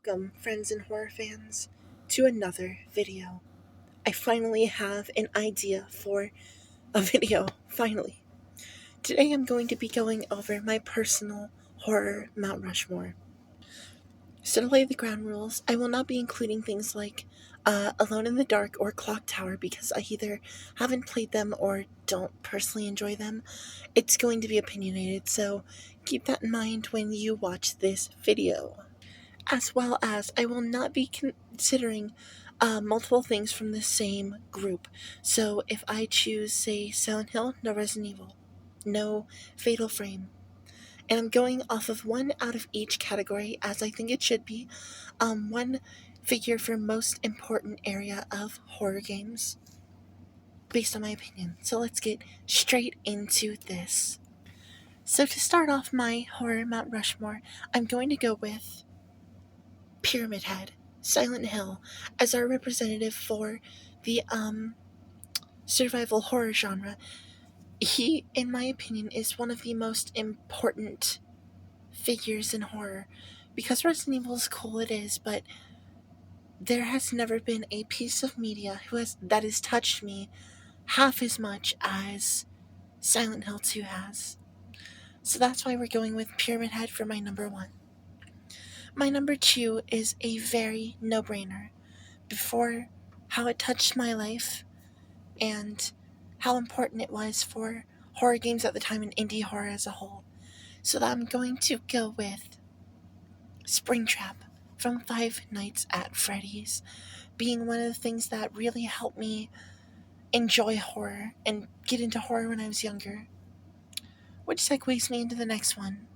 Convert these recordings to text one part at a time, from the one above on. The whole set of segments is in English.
Welcome, friends and horror fans, to another video. I finally have an idea for a video, finally. Today I'm going to be going over my personal horror Mount Rushmore. So to lay the ground rules, I will not be including things like Alone in the Dark or Clock Tower because I either haven't played them or don't personally enjoy them. It's going to be opinionated, so keep that in mind when you watch this video. As well as I will not be considering multiple things from the same group. So if I choose, say, Silent Hill, no Resident Evil, no Fatal Frame. And I'm going off of one out of each category, as I think it should be. One figure for most important area of horror games, based on my opinion. So let's get straight into this. So to start off my horror Mount Rushmore, I'm going to go with Pyramid Head, Silent Hill, as our representative for the survival horror genre. He, in my opinion, is one of the most important figures in horror. Because Resident Evil is cool, it is, but there has never been a piece of media that has touched me half as much as Silent Hill 2 has. So that's why we're going with Pyramid Head for my number one. My number two is a very no-brainer. Before how it touched my life and how important it was for horror games at the time and indie horror as a whole. So I'm going to go with Springtrap from Five Nights at Freddy's, being one of the things that really helped me enjoy horror and get into horror when I was younger. Which segues me into the next one.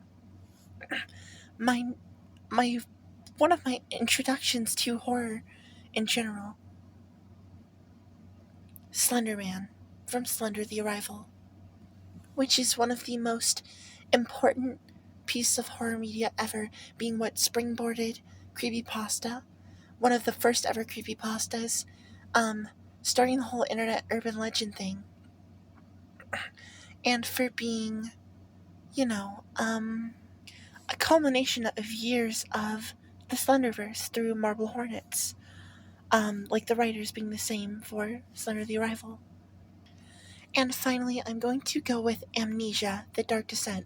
My one of my introductions to horror in general, Slender Man from Slender the Arrival, which is one of the most important pieces of horror media ever, being what springboarded creepypasta, one of the first ever creepypastas, starting the whole internet urban legend thing, and for being, a culmination of years of the Slenderverse through Marble Hornets, like the writers being the same for Slender the Arrival. And finally, I'm going to go with Amnesia, The Dark Descent.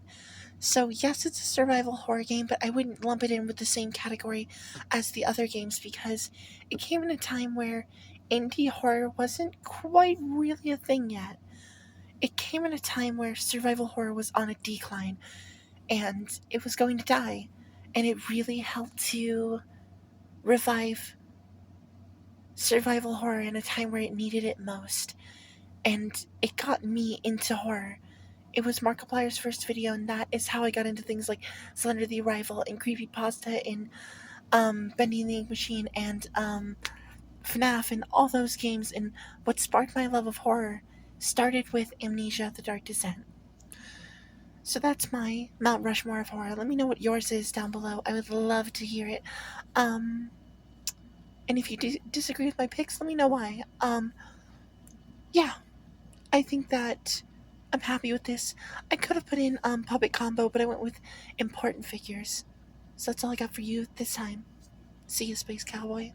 So yes, it's a survival horror game, but I wouldn't lump it in with the same category as the other games because it came in a time where indie horror wasn't quite really a thing yet. It came in a time where survival horror was on a decline, and it was going to die, and it really helped to revive survival horror in a time where it needed it most, and it got me into horror. It was Markiplier's first video, and that is how I got into things like Slender the Arrival and Creepypasta and Bendy and the Ink Machine and FNAF and all those games, and what sparked my love of horror started with Amnesia, The Dark Descent. So that's my Mount Rushmore of horror. Let me know what yours is down below. I would love to hear it. And if you disagree with my picks, let me know why. Yeah, I think that I'm happy with this. I could have put in Puppet Combo, but I went with important figures. So that's all I got for you this time. See you, Space Cowboy.